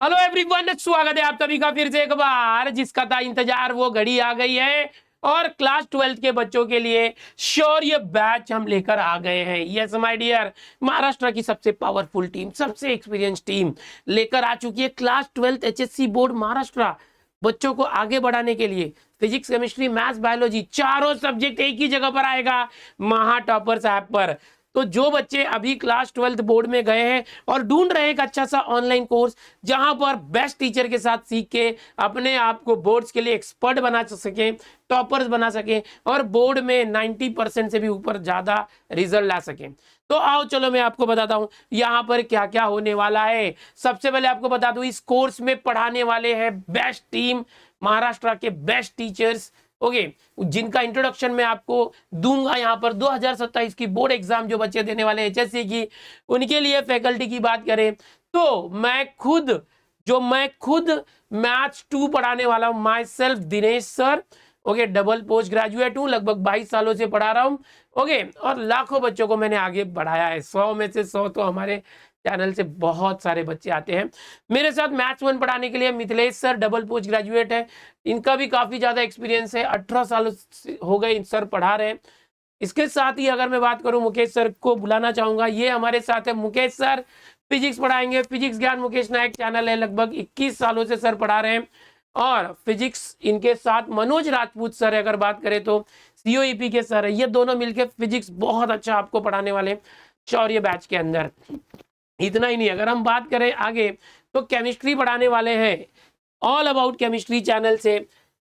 Hello everyone, स्वागत है आप सभी का फिर से एक बार। जिसका था इंतजार वो घड़ी आ गई है और क्लास 12 के बच्चों के लिए शौर्य बैच हम लेकर आ गए हैं। यस माय डियर, महाराष्ट्र की सबसे पावरफुल टीम, सबसे एक्सपीरियंस टीम लेकर आ चुकी है क्लास 12 एचएससी बोर्ड महाराष्ट्र। बच्चों को आगे बढ़ाने के लिए फिजिक्स, केमिस्ट्री, मैथ्स, बायोलॉजी चारों सब्जेक्ट एक ही जगह पर आएगा, महा टॉपर्स ऐप पर। तो जो बच्चे अभी क्लास 12 बोर्ड में गए हैं और ढूंढ रहे हैं एक अच्छा सा ऑनलाइन कोर्स जहां पर बेस्ट टीचर के साथ सीख के अपने आप को बोर्ड्स के लिए एक्सपर्ट बना सकें, टॉपर्स बना सकें और बोर्ड में 90% से भी ऊपर ज्यादा रिजल्ट ला सकें, तो आओ चलो मैं आपको बताता हूं यहां पर क्या क्या होने वाला है। सबसे पहले आपको बता दूं, इस कोर्स में पढ़ाने वाले हैं बेस्ट टीम, महाराष्ट्र के बेस्ट टीचर्स, ओके, जिनका इंट्रोडक्शन मैं आपको दूंगा यहाँ पर। 2027 की बोर्ड एग्जाम जो बच्चे देने वाले एचएससी की, उनके लिए फैकल्टी की बात करें तो मैं खुद मैथ्स 2 पढ़ाने वाला हूँ, my self Dinesh sir, okay, double post graduate हूँ, लगभग 22 सालों से पढ़ा रहा हूँ, ओके, और लाखों बच्चों को मैंने आगे बढ़ाया है। 100 में से 100 तो हमारे चैनल से बहुत सारे बच्चे आते हैं। मेरे साथ मैथ्स 1 पढ़ाने के लिए Mithilesh sir, double post graduate है, इनका भी काफी ज्यादा एक्सपीरियंस है, 18 साल हो गए इन सर पढ़ा रहे हैं। इसके साथ ही अगर मैं बात करूं, मुकेश सर को बुलाना चाहूंगा, ये हमारे साथ है। मुकेश सर फिजिक्स पढ़ाएंगे, फिजिक्स ज्ञान मुकेश नायक चैनल है, लगभग 21 सालों से सर पढ़ा रहे हैं। और फिजिक्स इनके साथ मनोज राजपूत सर है, अगर बात करें तो सीओईपी के सर है। ये दोनों मिलकर फिजिक्स बहुत अच्छा आपको पढ़ाने वाले शौर्य बैच के अंदर। इतना ही नहीं, अगर हम बात करें आगे तो केमिस्ट्री पढ़ाने वाले हैं ऑल अबाउट केमिस्ट्री चैनल से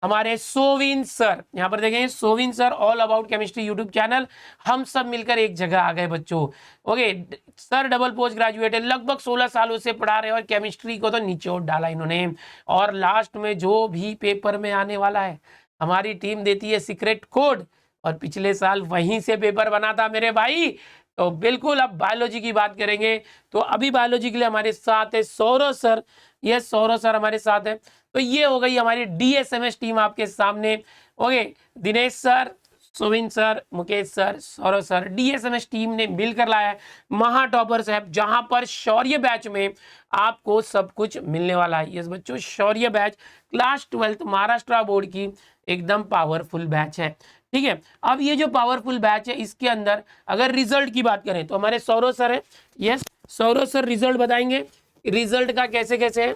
हमारे सोविन सर। यहां पर देखें Sovin sir, all about chemistry YouTube channel. हम सब मिलकर एक जगह आ गए बच्चों, okay. Sir double post graduate है, लगभग 16 सालों से पढ़ा रहे हैं और केमिस्ट्री को तो निचोड़ डाला इन्होंने। और लास्ट में जो भी पेपर में आने वाला है, हमारी टीम देती है सीक्रेट कोड, और पिछले साल वहीं से पेपर बना था मेरे भाई। तो बिल्कुल अब बायोलॉजी की बात करेंगे तो अभी बायोलॉजी के लिए हमारे साथ है सौरव सर। ये सौरव सर हमारे साथ है। तो ये हो गई हमारी डीएसएमएस टीम आपके सामने, okay. Dinesh sir, Suvin sir, Mukesh sir, Saurav sir, DSMS team ने मिलकर लाया है महा टॉपर्स ऐप, जहां पर शौर्य बैच में आपको सब कुछ मिलने वाला है। यस बच्चों, शौर्य बैच क्लास 12 महाराष्ट्र बोर्ड की एकदम पावरफुल बैच है, ठीक है। अब ये जो पावरफुल बैच है, इसके अंदर अगर रिजल्ट की बात करें तो हमारे सौरव सर है। यस सौरव सर रिजल्ट बताएंगे, रिजल्ट का कैसे कैसे है।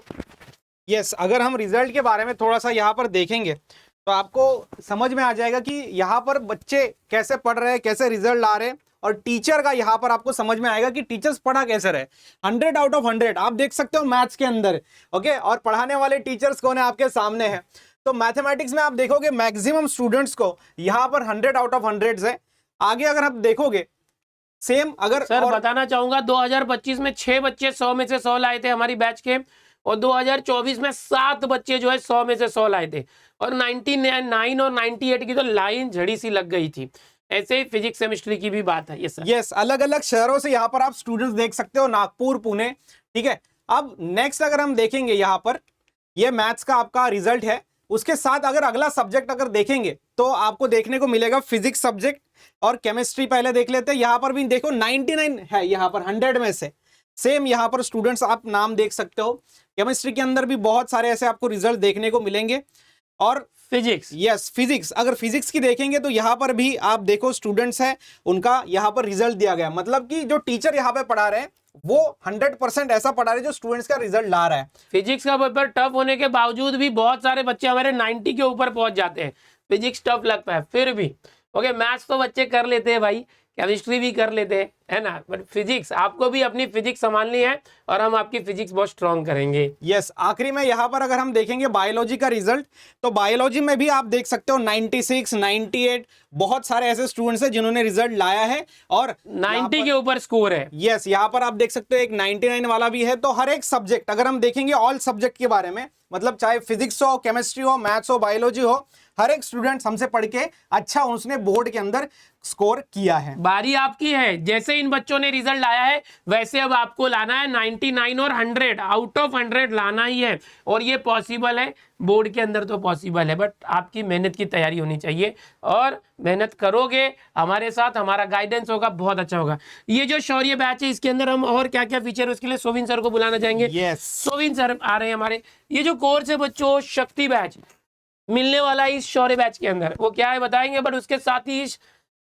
यस अगर हम रिजल्ट के बारे में थोड़ा सा यहाँ पर देखेंगे तो आपको समझ में आ जाएगा कि यहाँ पर बच्चे कैसे पढ़ रहे हैं, कैसे रिजल्ट ला रहे हैं, और टीचर का यहाँ पर आपको समझ में आएगा कि टीचर्स पढ़ा कैसे रहे। 100 आउट ऑफ 100 आप देख सकते हो मैथ्स के अंदर, ओके। और पढ़ाने वाले टीचर्स कौन है आपके सामने है। तो मैथमेटिक्स में आप देखोगे मैक्सिमम स्टूडेंट्स को यहाँ पर 100 आउट ऑफ 100 है। आगे अगर आप देखोगे सेम, अगर सर बताना चाहूंगा 2025 में 6 बच्चे 100 में से 100 लाए थे हमारी बैच के, और 2024 में 7 बच्चे जो है 100 में से 100 लाए थे, और 99 और 98 की तो लाइन झड़ी सी लग गई थी। ऐसे ही फिजिक्स केमिस्ट्री की भी बात है। यस सर, यस अलग अलग शहरों से यहाँ पर आप स्टूडेंट्स देख सकते हो, नागपुर, पुणे, ठीक है। अब नेक्स्ट अगर हम देखेंगे यहाँ पर ये मैथ्स का आपका रिजल्ट है। उसके साथ अगर अगला सब्जेक्ट अगर देखेंगे तो आपको देखने को मिलेगा फिजिक्स सब्जेक्ट और केमिस्ट्री। पहले देख लेते हैं, यहाँ पर भी देखो 99 है यहाँ पर 100 में से। सेम यहाँ पर स्टूडेंट्स आप नाम देख सकते हो। केमिस्ट्री के अंदर भी बहुत सारे ऐसे आपको रिजल्ट देखने को मिलेंगे। और फिजिक्स, यस फिजिक्स, अगर फिजिक्स की देखेंगे तो यहाँ पर भी आप देखो स्टूडेंट्स हैं, उनका यहाँ पर रिजल्ट दिया गया। मतलब कि जो टीचर यहाँ पे पढ़ा रहे हैं वो 100% ऐसा पढ़ा रहे हैं जो स्टूडेंट्स का रिजल्ट ला रहा है। फिजिक्स का पेपर टफ होने के बावजूद भी बहुत सारे बच्चे हमारे 90 के ऊपर पहुंच जाते हैं। फिजिक्स टफ लगता है फिर भी, ओके। मैथ्स तो बच्चे कर लेते हैं भाई, केमिस्ट्री भी कर लेते हैं, है ना, बट फिजिक्स आपको भी अपनी फिजिक्स संभालनी है और हम आपकी फिजिक्स बहुत स्ट्रॉन्ग करेंगे। यस आखिरी में यहाँ पर अगर हम देखेंगे बायोलॉजी का रिजल्ट, तो बायोलॉजी में भी आप देख सकते हो 96, 98 बहुत सारे ऐसे स्टूडेंट्स हैं जिन्होंने रिजल्ट लाया है और 90 के ऊपर स्कोर है। यस यहाँ पर आप देख सकते हो एक 99 वाला भी है। तो हर एक सब्जेक्ट अगर हम देखेंगे ऑल सब्जेक्ट के बारे में, मतलब चाहे फिजिक्स हो, केमिस्ट्री हो, मैथ्स हो, बायोलॉजी हो, हर एक स्टूडेंट हमसे पढ़ के अच्छा उसने बोर्ड के अंदर स्कोर किया है। बारी आपकी है, जैसे जैसे इन बच्चों ने रिजल्ट लाया है वैसे अब आपको लाना है 99 और 100 आउट ऑफ 100 लाना ही है। और ये पॉसिबल है, बोर्ड के अंदर तो पॉसिबल है, बट आपकी मेहनत की तैयारी होनी चाहिए और मेहनत करोगे हमारे साथ, हमारा गाइडेंस होगा, बहुत अच्छा होगा। ये जो शौर्य बैच है इसके अंदर हम और क्या क्या फीचर, उसके लिए सोविन सर को बुलाना चाहेंगे। Yes. सोविन सर आ रहे हैं हमारे। ये जो कोर्स है बच्चों शक्ति बैच मिलने वाला है इस शौर्य बैच के अंदर, वो क्या है बताएंगे, बट उसके साथ ही इस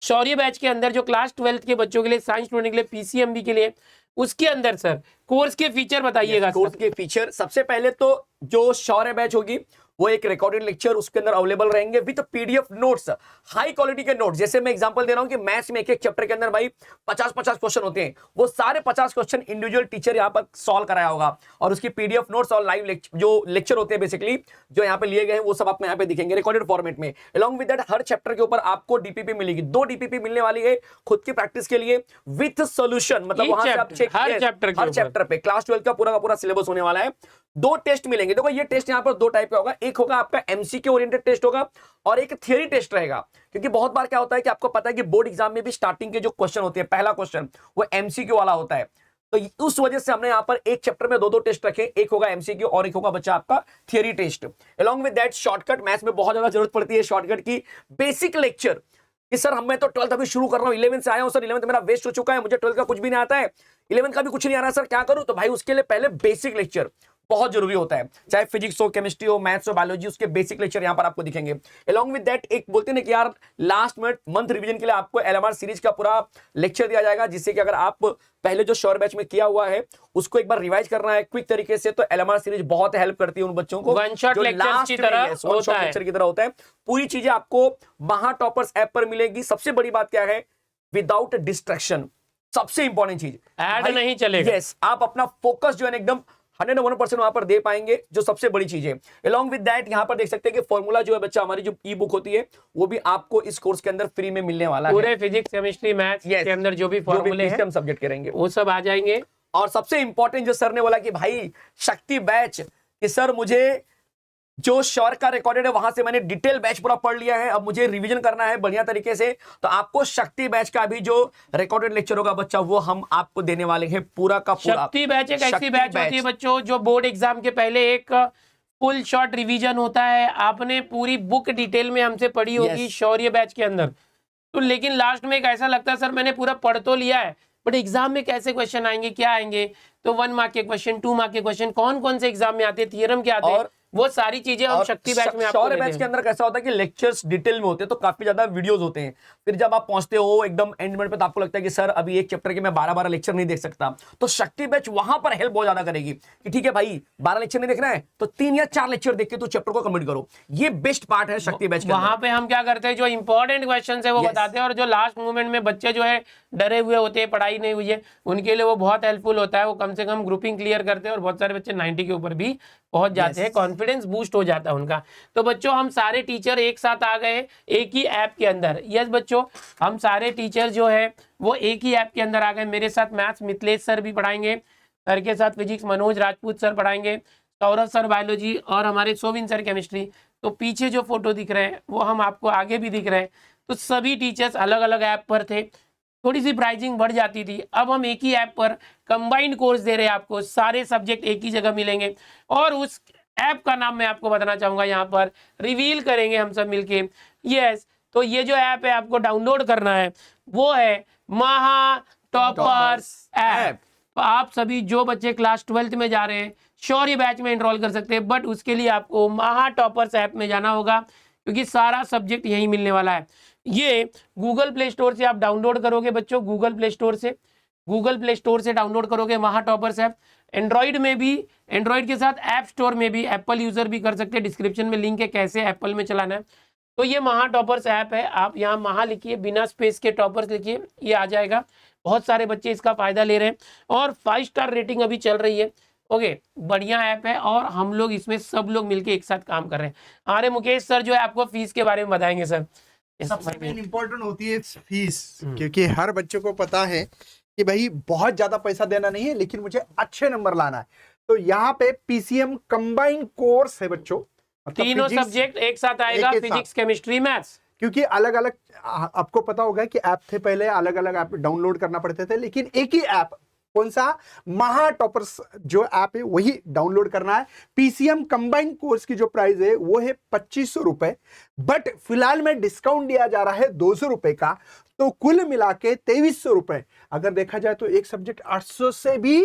शौर्य बैच के अंदर जो क्लास 12 के बच्चों के लिए, साइंस स्टूडेंट के लिए, पीसीएमबी के लिए, उसके अंदर सर कोर्स के फीचर बताइएगा। कोर्स के फीचर सबसे पहले तो जो शौर्य बैच होगी वो एक रिकॉर्डेड लेक्चर उसके अंदर अवेलेबल रहेंगे with PDF notes, high quality के नोट्स। जैसे मैं एग्जांपल दे रहा हूं कि मैथ्स में एक एक चैप्टर के अंदर भाई 50-50 क्वेश्चन होते हैं, वो सारे 50 क्वेश्चन इंडिविजुअल टीचर यहां पर सॉल्व कराया होगा और उसकी पीडीएफ नोट्स और लाइव जो लेक्चर होते हैं बेसिकली जो यहां पे लिए गए हैं वो सब आपको यहां पे दिखेंगे रिकॉर्डेड फॉर्मेट में। Along with that her chapter के ऊपर आपको डीपीपी मिलेगी, 2 डीपीपी मिलने वाली है खुद की प्रैक्टिस के लिए विथ सोल्यूशन, मतलब वहां से आप चेक हर चैप्टर पे क्लास 12 का पूरा सिलेबस होने वाला है। 2 टेस्ट मिलेंगे, देखो ये टेस्ट यहाँ पर 2 टाइप का होगा, एक होगा आपका एमसीक्यू ओरिएंटेड टेस्ट होगा और एक थियरी टेस्ट रहेगा। क्योंकि बहुत बार क्या होता है कि आपको पता है कि बोर्ड एग्जाम में भी स्टार्टिंग के जो क्वेश्चन होते हैं, पहला क्वेश्चन वो एमसीक्यू वाला होता है, तो उस वजह से हमने यहाँ पर एक चैप्टर में 2 टेस्ट रखे, एक होगा एमसीक्यू और एक होगा बच्चा आपका theory test. Along with that shortcut, maths में बहुत ज्यादा जरूरत पड़ती है शॉर्टकट की। बेसिक लेक्चर कि सर मैं तो 12th अभी शुरू कर रहा हूं, 11th से आया हूं सर, 11th मेरा वेस्ट हो चुका है, मुझे 12th का कुछ भी नहीं आता है, 11th का भी कुछ नहीं आ रहा है सर, क्या करूं? तो भाई उसके लिए पहले बेसिक लेक्चर बहुत जरूरी होता है, चाहे फिजिक्स हो, केमिस्ट्री हो, मैथ्स हो, बायोलॉजी, उसके बेसिक लेक्चर यहां पर आपको दिखेंगे। अलॉन्ग विद दैट एक बोलते हैं कि यार लास्ट मंथ रिवीजन के लिए आपको एलएमआर सीरीज का पूरा लेक्चर दिया जाएगा, जिससे कि अगर आप पहले जो शौर्य बैच में किया हुआ है उसको एक बार रिवाइज करना है क्विक तरीके से, तो एलएमआर सीरीज बहुत हेल्प करती है उन बच्चों को, वन शॉट लेक्चर की तरह होता है। पूरी चीजें आपको महा टॉपर्स ऐप पर मिलेगी। सबसे बड़ी बात क्या है, विदाउट डिस्ट्रैक्शन, सबसे इंपॉर्टेंट चीज, ऐड नहीं चलेगा। यस, आप अपना फोकस जो है एकदम 101% वहां पर दे पाएंगे, जो सबसे बड़ी चीज है। अलॉन्ग विद दैट यहां पर देख सकते हैं कि फॉर्मूला जो है बच्चा हमारी जो ई बुक होती है वो भी आपको इस कोर्स के अंदर फ्री में मिलने वाला है। पूरे फिजिक्स केमिस्ट्री मैथ्स के अंदर जो भी फॉर्मूले हैं हम सब्जेक्ट करेंगे वो सब आ जाएंगे। और सबसे इंपॉर्टेंट जो सर ने बोला कि भाई शक्ति बैच, कि सर मुझे जो शौर्य का रिकॉर्डेड है वहां से मैंने डिटेल बैच पूरा पढ़ लिया है, अब मुझे रिवीजन करना है बढ़िया तरीके से, तो आपको शक्ति बैच का भी जो रिकॉर्डेड लेक्चर होगा बच्चा वो हम आपको देने वाले हैं पूरा का पूरा। शक्ति बैच एक ऐसी बैच होती है बच्चों जो बोर्ड एग्जाम के पहले एक फुल शॉर्ट रिवीजन होता है। आपने पूरी बुक डिटेल में हमसे पढ़ी होगी शौर्य बैच के अंदर, तो लेकिन लास्ट में एक ऐसा लगता है सर मैंने पूरा पढ़ तो लिया है बट एग्जाम में कैसे क्वेश्चन आएंगे, क्या आएंगे, तो 1 मार्क के क्वेश्चन, 2 मार्क के क्वेश्चन, कौन कौन से एग्जाम में आते हैं, थियरम के आते हैं, वो सारी चीजें हम शक्ति बैच में आपको शौर्य बैच के अंदर कैसा होता है कि लेक्चर्स डिटेल में होते हैं, तो काफी ज्यादा वीडियोस होते हैं। फिर जब आप पहुंचते हो एकदम एंड में तो आपको लगता है कि सर अभी एक चैप्टर के मैं 12 लेक्चर नहीं देख सकता, तो शक्ति बैच वहां पर हेल्प बहुत ज्यादा करेगी कि ठीक है भाई 12 लेक्चर नहीं देखना है तो 3 या 4 लेक्चर देख के तो चैप्टर को कंप्लीट करो। ये बेस्ट पार्ट है शक्ति बैच के। वहां पे हम क्या करते हैं, जो इंपॉर्टेंट क्वेश्चन है वो बताते हैं, और जो लास्ट मोमेंट में बच्चे जो है डरे हुए होते हैं, पढ़ाई नहीं हुई है, उनके लिए वो बहुत हेल्पफुल होता है। वो कम से कम ग्रुपिंग क्लियर करते हैं और बहुत सारे बच्चे 90 के ऊपर भी पहुंच जाते हैं, कॉन्फिडेंस बूस्ट हो जाता है उनका। तो बच्चों हम सारे टीचर एक साथ आ गए एक ही ऐप के अंदर। यस बच्चों, हम सारे टीचर जो है वो एक ही ऐप के अंदर आ गए। मेरे साथ मैथ्स मिथिलेश सर भी पढ़ाएंगे, सर के साथ फिजिक्स मनोज राजपूत सर पढ़ाएंगे, सौरभ सर बायोलॉजी और हमारे सोविन सर केमिस्ट्री। तो पीछे जो फोटो दिख रहे हैं वो हम आपको आगे भी दिख रहे हैं। तो सभी टीचर्स अलग अलग ऐप पर थे, थोड़ी सी प्राइसिंग बढ़ जाती थी। अब हम एक ही ऐप पर कंबाइंड कोर्स दे रहे हैं आपको, सारे सब्जेक्ट एक ही जगह मिलेंगे। और उस ऐप का नाम मैं आपको बताना चाहूंगा, यहाँ पर रिवील करेंगे हम सब मिलके। यस, तो ये जो ऐप है आपको डाउनलोड करना है वो है महा टॉपर्स ऐप। तो आप सभी जो बच्चे क्लास 12th में जा रहे हैं शौर्य बैच में एनरोल कर सकते हैं, बट उसके लिए आपको महा टॉपर्स ऐप में जाना होगा क्योंकि सारा सब्जेक्ट यही मिलने वाला है। ये गूगल प्ले स्टोर से आप डाउनलोड करोगे बच्चों, गूगल प्ले स्टोर से डाउनलोड करोगे महा टॉपर्स ऐप। एंड्रॉइड में भी, एंड्रॉइड के साथ ऐप स्टोर में भी एप्पल यूजर भी कर सकते हैं। डिस्क्रिप्शन में लिंक है कैसे एप्पल में चलाना है। तो ये महा टॉपर्स ऐप है, आप यहाँ महा लिखिए, बिना स्पेस के टॉपर्स लिखिए, ये आ जाएगा। बहुत सारे बच्चे इसका फायदा ले रहे हैं और 5 स्टार रेटिंग अभी चल रही है। ओके, बढ़िया ऐप है और हम लोग इसमें सब लोग मिलके एक साथ काम कर रहे हैं। अरे मुकेश सर जो है आपको फीस के बारे में बताएंगे सर। सबसे मेन इम्पोर्टेंट होती है फीस, क्योंकि हर बच्चे को पता है कि भाई बहुत ज्यादा पैसा देना नहीं है लेकिन मुझे अच्छे नंबर लाना है। तो यहाँ पे पीसीएम कंबाइंड कोर्स है बच्चों, तीनों सब्जेक्ट एक साथ आएगा, फिजिक्स केमिस्ट्री मैथ्स। क्योंकि अलग अलग आपको पता होगा कि ऐप थे पहले, अलग अलग ऐप डाउनलोड करना पड़ते थे, लेकिन एक ही ऐप, कौन सा, महा टॉपर्स जो ऐप है वही डाउनलोड करना है। पीसीएम कंबाइंड कोर्स की जो प्राइस है वो है 2500 रुपए, बट फिलहाल में डिस्काउंट दिया जा रहा है 200 रुपए का, तो कुल मिला के 2300 रुपए। अगर देखा जाए तो एक सब्जेक्ट 800 से भी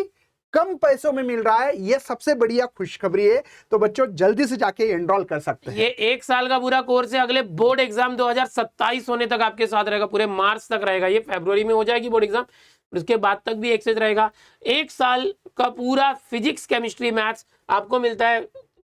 कम पैसों में मिल रहा है। ये सबसे बढ़िया खुशखबरी है, तो बच्चों जल्दी से जाके एनरोल कर सकते हैं। ये 1 साल का पूरा कोर्स है, अगले बोर्ड एग्जाम 2027 होने तक आपके साथ रहेगा, पूरे मार्च तक रहेगा। ये फरवरी में हो जाएगी बोर्ड एग्जाम, उसके बाद तक भी एक्सेस रहेगा। 1 साल का पूरा फिजिक्स, केमिस्ट्री, मैथ्स आपको मिलता है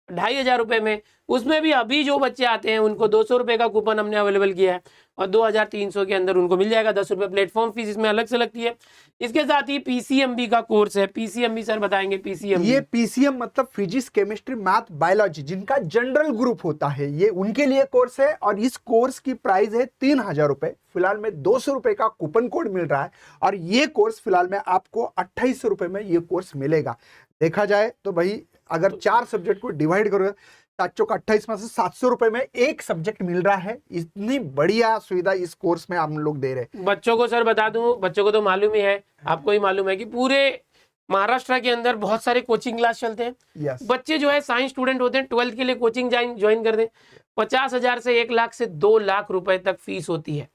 2500 रुपए में। उसमें भी अभी जो बच्चे आते हैं उनको 200 रुपए का कूपन हमने अवेलेबल किया है, और 2300 के अंदर उनको मिल जाएगा। 10 रुपए प्लेटफॉर्म फीस इसमें अलग से लगती है। इसके साथ ही पीसीएमबी का कोर्स है। पीसीएमबी सर बताएंगे पीसीएमबी। ये पीसीएम मतलब फिजिक्स, केमिस्ट्री, मैथ, बायोलॉजी, जिनका जनरल ग्रुप होता है, ये उनके लिए कोर्स है। और इस कोर्स की प्राइस है 3000 रुपए। फिलहाल में 200 रुपए का कूपन कोड मिल रहा है, और ये कोर्स फिलहाल में आपको 2800 रुपए में ये कोर्स मिलेगा। देखा जाए तो भाई अगर 4 सब्जेक्ट को डिवाइड करो, 7 का 28 में से 700 रुपए में एक सब्जेक्ट मिल रहा है। इतनी बढ़िया सुविधा इस कोर्स में हम लोग दे रहे हैं। बच्चों को सर बता दूं, बच्चों को तो मालूम ही है, आपको ही मालूम है कि पूरे महाराष्ट्र के अंदर बहुत सारे कोचिंग क्लास चलते हैं। यस, बच्चे जो है साइंस स्टूडेंट होते हैं, 12th के लिए कोचिंग ज्वाइन कर दें। 50,000 से 1 लाख से 2 लाख रुपए तक फीस होती है।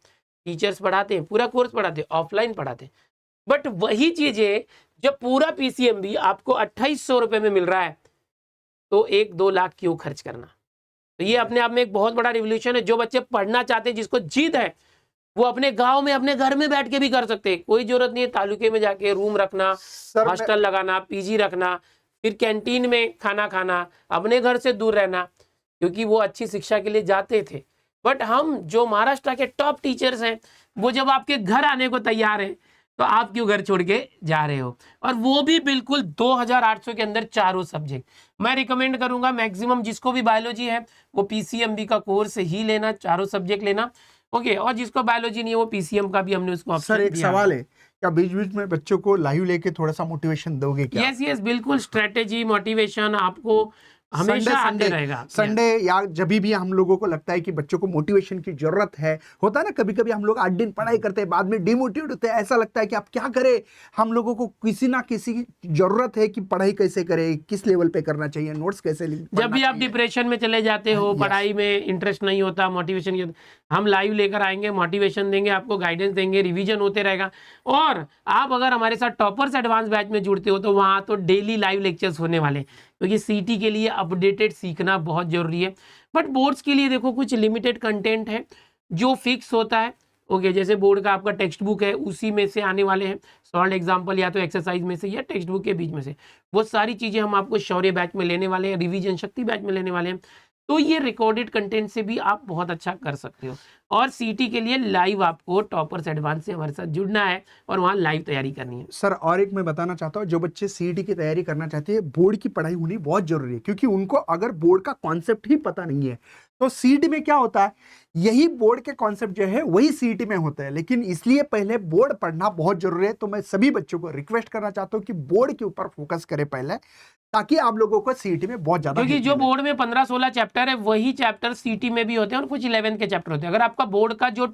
टीचर्स पढ़ाते हैं, पूरा कोर्स पढ़ाते हैं, ऑफलाइन पढ़ाते हैं। बट वही चीजें जब पूरा पीसीएमबी आपको 2800 रुपए में मिल रहा है, तो 1-2 लाख क्यों खर्च करना। तो ये अपने आप में एक बहुत बड़ा रिवोल्यूशन है। जो बच्चे पढ़ना चाहते हैं, जिसको जीत है, वो अपने गांव में, अपने घर में बैठ के भी कर सकते हैं। कोई जरूरत नहीं है तालुके में जाके रूम रखना, हॉस्टल लगाना, पीजी रखना, फिर कैंटीन में खाना खाना, अपने घर से दूर रहना, क्योंकि वो अच्छी शिक्षा के लिए जाते थे। बट हम जो महाराष्ट्र के टॉप टीचर्स हैं, वो जब आपके घर आने को तैयार हैं, तो आप क्यों घर छोड़ के जा रहे हो। और वो भी बिल्कुल 2800 के अंदर 4 सब्जेक्ट। मैं रिकमेंड करूंगा मैक्सिमम जिसको भी बायोलॉजी है वो पीसीएमबी का कोर्स ही लेना, 4 सब्जेक्ट लेना। ओके, और जिसको बायोलॉजी नहीं है वो पीसीएम का भी हमने उसको ऑप्शन सर एक सवाल है, क्या बीच बीच में बच्चों को लाइव लेके थोड़ा सा मोटिवेशन दोगे क्या? यस, बिल्कुल। स्ट्रेटेजी, मोटिवेशन आपको हमेशा आते रहेगा। संडे या जब भी हम लोगों को लगता है कि बच्चों को मोटिवेशन की जरूरत है, होता है ना, कभी कभी हम लोग 8 दिन पढ़ाई करते हैं, बाद में डिमोटिवेट होते हैं, ऐसा लगता है कि आप क्या करें। हम लोगों को किसी ना किसी की जरूरत है कि पढ़ाई कैसे करें, किस लेवल पे करना चाहिए, नोट्स कैसे जब भी आप डिप्रेशन में चले जाते हो, पढ़ाई में इंटरेस्ट नहीं होता, मोटिवेशन की, हम लाइव लेकर आएंगे, मोटिवेशन देंगे, आपको गाइडेंस देंगे, रिवीजन होते रहेगा। और आप अगर हमारे साथ टॉपर्स एडवांस बैच में जुड़ते हो, तो वहाँ तो डेली लाइव लेक्चर्स होने वाले, क्योंकि सीटी के लिए अपडेटेड सीखना बहुत जरूरी है। बट बोर्ड्स के लिए देखो कुछ लिमिटेड कंटेंट है जो फिक्स होता है। ओके, जैसे बोर्ड का आपका टेक्स्ट बुक है, उसी में से आने वाले हैं सॉल्व एग्जाम्पल, या तो एक्सरसाइज में से या टेक्स्ट बुक के बीच में से। वो सारी चीजें हम आपको शौर्य बैच में लेने वाले हैं, रिवीजन शक्ति बैच में लेने वाले हैं। तो ये रिकॉर्डेड कंटेंट से भी आप बहुत अच्छा कर सकते हो। और सीटी के लिए लाइव आपको टॉपर्स एडवांस से हमारे साथ जुड़ना है और वहाँ लाइव तैयारी करनी है। सर और एक मैं बताना चाहता हूँ, जो बच्चे सीईटी की तैयारी करना चाहते हैं, बोर्ड की पढ़ाई होनी बहुत जरूरी है, क्योंकि उनको अगर बोर्ड का कॉन्सेप्ट ही पता नहीं है, तो सीईटी में क्या होता है, यही बोर्ड के कॉन्सेप्ट जो है वही सीईटी में होता है। लेकिन इसलिए पहले बोर्ड पढ़ना बहुत जरूरी है। तो मैं सभी बच्चों को रिक्वेस्ट करना चाहता हूँ कि बोर्ड के ऊपर फोकस करें पहले, ताकि आप लोगों को सीईटी में बहुत ज्यादा, क्योंकि जो बोर्ड में 15-16 चैप्टर है, वही चैप्टर सीटी में भी होते हैं, और कुछ 11 के चैप्टर होते हैं। अगर आपका बोर्ड का जो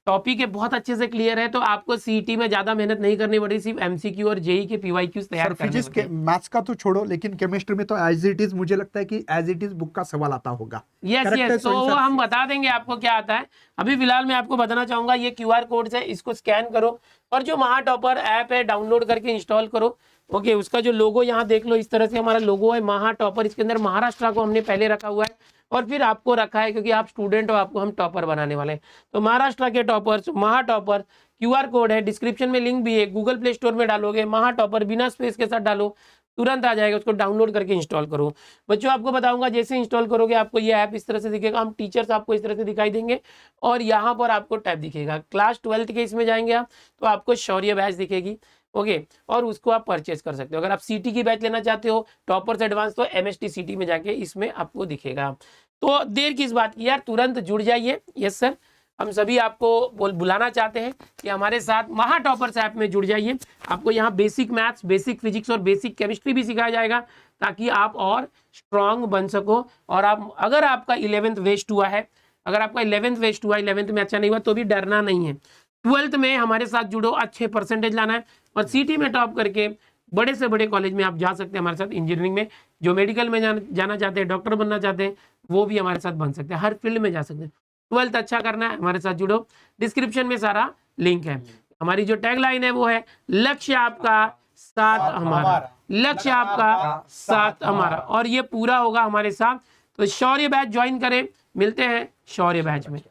टॉपिक है बहुत अच्छे से क्लियर है, तो आपको सीटी में ज्यादा मेहनत नहीं करनी पड़ेगी, सिर्फ एमसीक्यू और जेई के पीवाईक्यूज तैयार करने फिजिक्स के, मैथ्स का तो छोड़ो, लेकिन केमिस्ट्री में तो एज इट इज, मुझे लगता है कि एज इट इज बुक का सवाल आता होगा। यस, तो वो हम बता देंगे आपको क्या आता है। अभी फिलहाल मैं आपको बताना चाहूंगा, ये क्यूआर कोड है, इसको स्कैन करो और जो महा टॉपर ऐप है डाउनलोड करके इंस्टॉल करो। ओके, उसका जो लोगो यहाँ देख लो, इस तरह से हमारा लोगो है महा टॉपर। इसके अंदर महाराष्ट्र को हमने पहले रखा हुआ है और फिर आपको रखा है, क्योंकि आप स्टूडेंट हो, आपको हम टॉपर बनाने वाले हैं। तो महाराष्ट्र के टॉपर्स, महा टॉपर, क्यूआर कोड है, डिस्क्रिप्शन में लिंक भी है, गूगल प्ले स्टोर में डालोगे महा टॉपर बिना स्पेस के साथ डालो, तुरंत आ जाएगा। उसको डाउनलोड करके इंस्टॉल करो। बच्चों आपको बताऊंगा, जैसे इंस्टॉल करोगे आपको ये ऐप इस तरह से दिखेगा, हम टीचर्स आपको इस तरह से दिखाई देंगे, और यहाँ पर आपको टैब दिखेगा। क्लास 12th के इसमें जाएंगे आप, तो आपको शौर्य बैच दिखेगी। ओके, और उसको आप परचेज कर सकते हो। अगर आप सीटी की बैच लेना चाहते हो, टॉपर्स एडवांस, तो एमएसटी सीटी में जाके इसमें आपको दिखेगा। तो देर किस बात की यार, तुरंत जुड़ जाइए। यस सर, हम सभी आपको बुलाना चाहते हैं कि हमारे साथ महा टॉपर्स ऐप में जुड़ जाइए। आपको यहाँ बेसिक मैथ्स, बेसिक फिजिक्स और बेसिक केमिस्ट्री भी सिखाया जाएगा, ताकि आप और स्ट्रांग बन सको। और आप, अगर आपका 11th वेस्ट हुआ है, अगर आपका 11th वेस्ट हुआ, 11th में अच्छा नहीं हुआ तो भी डरना नहीं है। 12th में हमारे साथ जुड़ो, अच्छे परसेंटेज लाना है और सीटी में टॉप करके बड़े से बड़े कॉलेज में आप जा सकते हैं हमारे साथ। इंजीनियरिंग में जो मेडिकल में जाना चाहते हैं, डॉक्टर बनना चाहते हैं, वो भी हमारे साथ बन सकते हैं, हर फील्ड में जा सकते हैं। 12th अच्छा करना है, हमारे साथ जुड़ो, डिस्क्रिप्शन में सारा लिंक है। हमारी जो टैगलाइन है वो है लक्ष्य आपका साथ हमारा, लक्ष्य आपका साथ हमारा, और ये पूरा होगा हमारे साथ। तो शौर्य बैच ज्वाइन करें, मिलते हैं शौर्य बैच में।